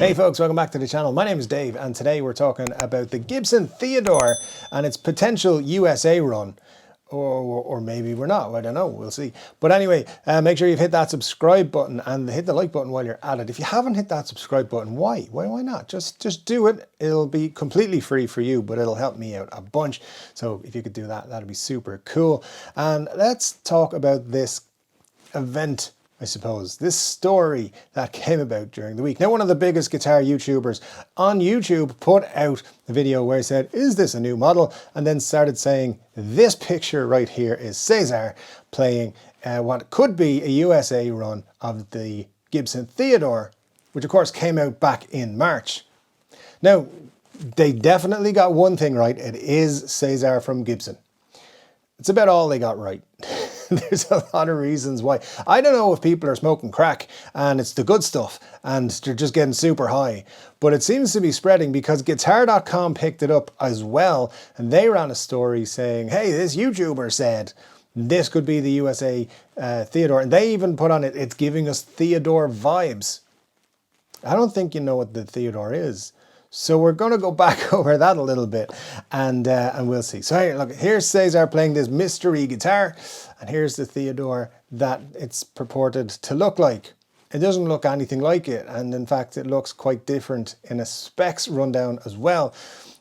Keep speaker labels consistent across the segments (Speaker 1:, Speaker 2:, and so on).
Speaker 1: Hey folks, welcome back to the channel. My name is Dave and today we're talking about the Gibson Theodore and its potential USA run. Or maybe we're not, I don't know, we'll see. But anyway, make sure you've hit that subscribe button and hit the like button while you're at it. If you haven't hit that subscribe button, why? Why not? Just do it. It'll be completely free for you, but it'll help me out a bunch. So if you could do that, that'd be super cool. And let's talk about this event, I suppose, this story that came about during the week. Now, one of the biggest guitar YouTubers on YouTube put out a video where he said, is this a new model? And then started saying, this picture right here is Cesar playing what could be a USA run of the Gibson Theodore, which of course came out back in March. Now, they definitely got one thing right. It is Cesar from Gibson. It's about all they got right. There's a lot of reasons why. I don't know if people are smoking crack and it's the good stuff and they're just getting super high, but it seems to be spreading because Guitar.com picked it up as well, and they ran a story saying, hey, this YouTuber said this could be the USA Theodore, and they even put on it, it's giving us Theodore vibes. I don't think you know what the Theodore is. So we're going to go back over that a little bit and we'll see. So here, look, here's Cesar playing this mystery guitar, and here's the Theodore that it's purported to look like. It doesn't look anything like it, and in fact it looks quite different in a specs rundown as well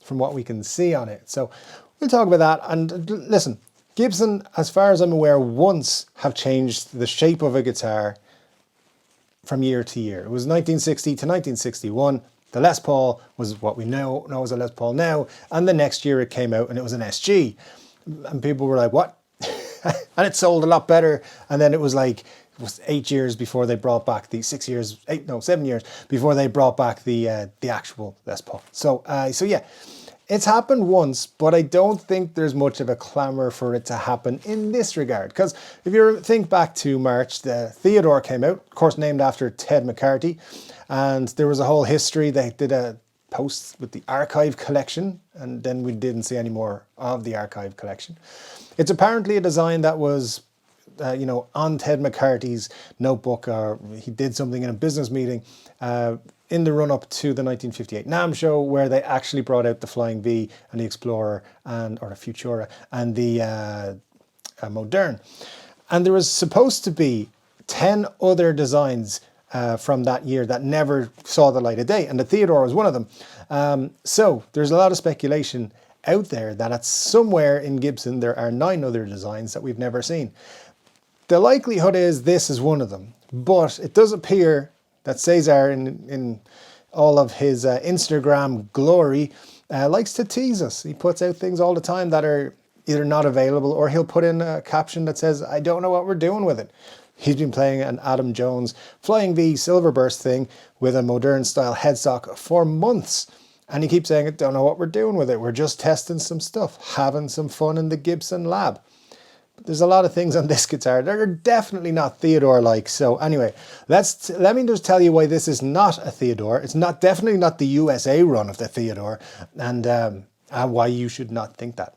Speaker 1: from what we can see on it. So we'll talk about that. And listen, Gibson, as far as I'm aware, once have changed the shape of a guitar from year to year. It was 1960 to 1961. The Les Paul was what we know as a Les Paul now, and the next year it came out and it was an SG. And people were like, what? And it sold a lot better. And then it was 8 years before they brought back the 7 years before they brought back the actual Les Paul. So yeah, it's happened once, but I don't think there's much of a clamor for it to happen in this regard. Because if you think back to March, the Theodore came out, of course named after Ted McCarthy, and there was a whole history. They did a post with the archive collection, and then we didn't see any more of the archive collection. It's apparently a design that was on Ted McCarthy's notebook, or he did something in a business meeting in the run-up to the 1958 NAMM show, where they actually brought out the Flying V and the Explorer, or the Futura, and the Moderne. And there was supposed to be 10 other designs from that year that never saw the light of day, and the Theodore was one of them. So there's a lot of speculation out there that at somewhere in Gibson there are 9 other designs that we've never seen. The likelihood is this is one of them, but it does appear that Cesar, in all of his Instagram glory, likes to tease us. He puts out things all the time that are either not available, or he'll put in a caption that says, I don't know what we're doing with it. He's been playing an Adam Jones Flying V Silverburst thing with a modern style headstock for months. And he keeps saying, I don't know what we're doing with it. We're just testing some stuff, having some fun in the Gibson lab. But there's a lot of things on this guitar that are definitely not Theodore-like. So anyway, let me just tell you why this is not a Theodore. It's definitely not the USA run of the Theodore, and why you should not think that.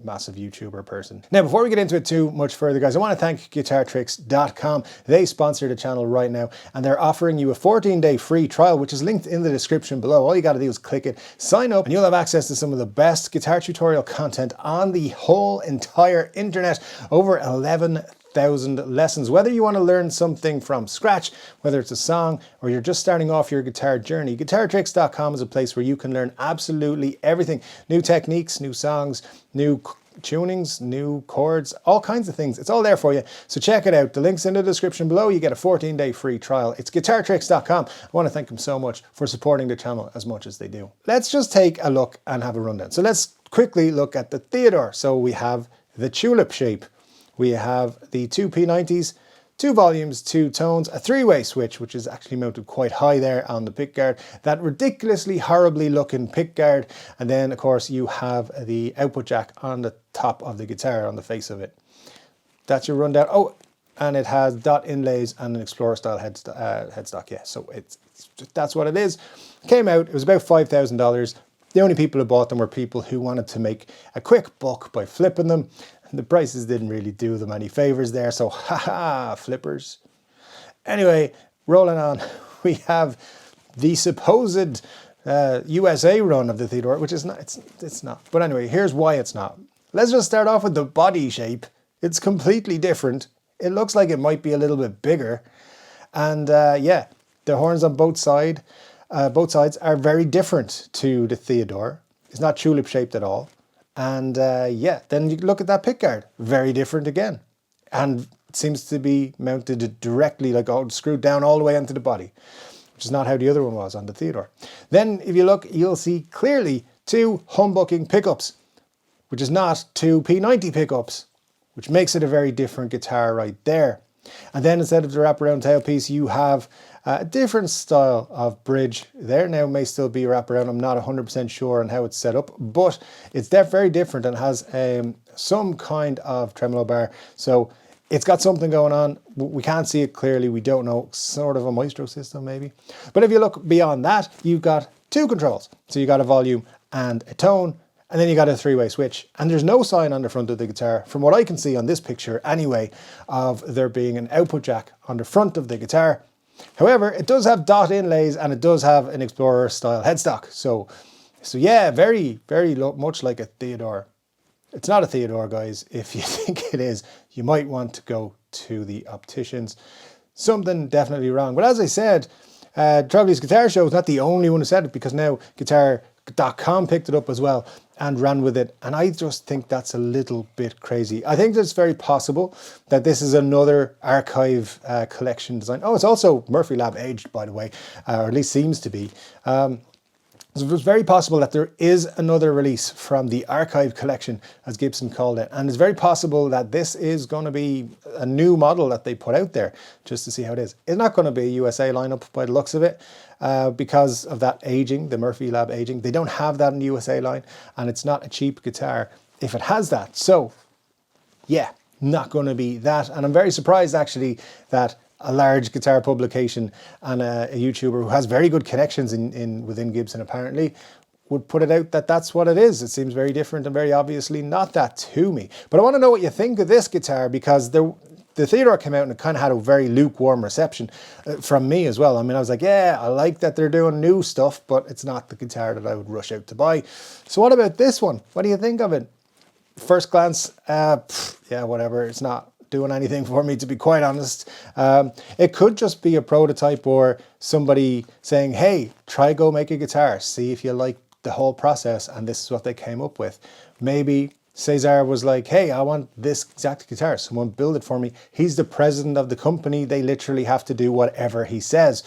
Speaker 1: Massive YouTuber person. Now, before we get into it too much further, guys, I want to thank Guitartricks.com. They sponsor the channel right now, and they're offering you a 14-day free trial, which is linked in the description below. All you got to do is click it, sign up, and you'll have access to some of the best guitar tutorial content on the whole entire internet. Over 11,000 lessons. Whether you want to learn something from scratch, whether it's a song, or you're just starting off your guitar journey, Guitartricks.com is a place where you can learn absolutely everything. New techniques, new songs, new tunings, new chords, all kinds of things. It's all there for you. So check it out. The link's in the description below. You get a 14-day free trial. It's Guitartricks.com. I want to thank them so much for supporting the channel as much as they do. Let's just take a look and have a rundown. So let's quickly look at the Theodore. So we have the tulip shape. We have the 2 P90s, 2 volumes, 2 tones, a 3-way switch, which is actually mounted quite high there on the pickguard, that ridiculously horribly looking pickguard, and then of course you have the output jack on the top of the guitar, on the face of it. That's your rundown. Oh, and it has dot inlays and an Explorer style headstock, yeah, so that's what it is. Came out, it was about $5,000. The only people who bought them were people who wanted to make a quick buck by flipping them. The prices didn't really do them any favors there, so haha, flippers. Anyway, rolling on, we have the supposed USA run of the Theodore, which is not, it's not. But anyway, here's why it's not. Let's just start off with the body shape. It's completely different. It looks like it might be a little bit bigger. And yeah, the horns on both sides are very different to the Theodore. It's not tulip shaped at all. And yeah, then you look at that pickguard, very different again. And it seems to be mounted directly, like screwed down all the way into the body, which is not how the other one was on the Theodore. Then if you look, you'll see clearly two humbucking pickups, which is not two P90 pickups, which makes it a very different guitar right there. And then instead of the wraparound tailpiece, you have a different style of bridge. There now may still be wraparound. I'm not 100% sure on how it's set up, but it's very different and has some kind of tremolo bar. So it's got something going on. We can't see it clearly. We don't know. Sort of a Maestro system maybe. But if you look beyond that, you've got two controls. So you got a volume and a tone, and then you got a three-way switch. And there's no sign on the front of the guitar, from what I can see on this picture anyway, of there being an output jack on the front of the guitar. However, it does have dot inlays and it does have an Explorer style headstock. So yeah, very much like a Theodore. It's not a Theodore, guys. If you think it is, you might want to go to the opticians. Something definitely wrong. But as I said, Trogly's Guitar Show is not the only one who said it, because now Guitar.com picked it up as well and ran with it. And I just think that's a little bit crazy. I think it's very possible that this is another archive collection design. Oh, it's also Murphy Lab aged, by the way, or at least seems to be. So it's very possible that there is another release from the archive collection, as Gibson called it. And it's very possible that this is going to be a new model that they put out there just to see how it is. It's not going to be a USA lineup by the looks of it, because of that aging, the Murphy Lab aging. They don't have that in the USA line, and it's not a cheap guitar if it has that. So yeah, not going to be that. And I'm very surprised actually that a large guitar publication and a YouTuber who has very good connections within Gibson apparently would put it out that that's what it is. It seems very different and very obviously not that to me. But I want to know what you think of this guitar, because the Theodore came out and it kind of had a very lukewarm reception from me as well. I mean, I was like, yeah, I like that they're doing new stuff, but it's not the guitar that I would rush out to buy. So what about this one? What do you think of it? First glance, yeah, whatever. It's not doing anything for me, to be quite honest. It could just be a prototype, or somebody saying, hey, try go make a guitar, see if you like the whole process, and this is what they came up with. Maybe Cesar was like, hey, I want this exact guitar, someone build it for me. He's the president of the company, they literally have to do whatever he says.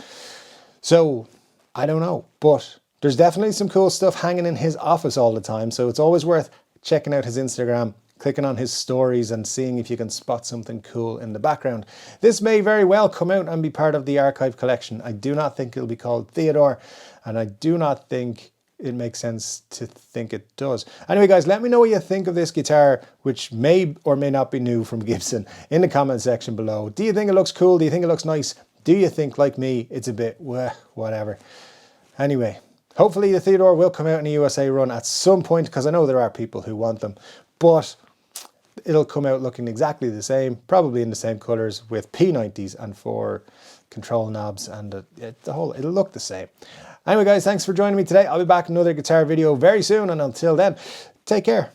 Speaker 1: So I don't know, but there's definitely some cool stuff hanging in his office all the time, so it's always worth checking out his Instagram, clicking on his stories and seeing if you can spot something cool in the background. This may very well come out and be part of the archive collection. I do not think it'll be called Theodore, and I do not think it makes sense to think it does. Anyway, guys, let me know what you think of this guitar, which may or may not be new from Gibson, in the comment section below. Do you think it looks cool? Do you think it looks nice? Do you think, like me, it's a bit whatever? Anyway, hopefully the Theodore will come out in a USA run at some point, because I know there are people who want them, but it'll come out looking exactly the same, probably in the same colors, with P90s and 4 control knobs, and it'll look the same. Anyway, guys, thanks for joining me today. I'll be back in another guitar video very soon, and until then, take care.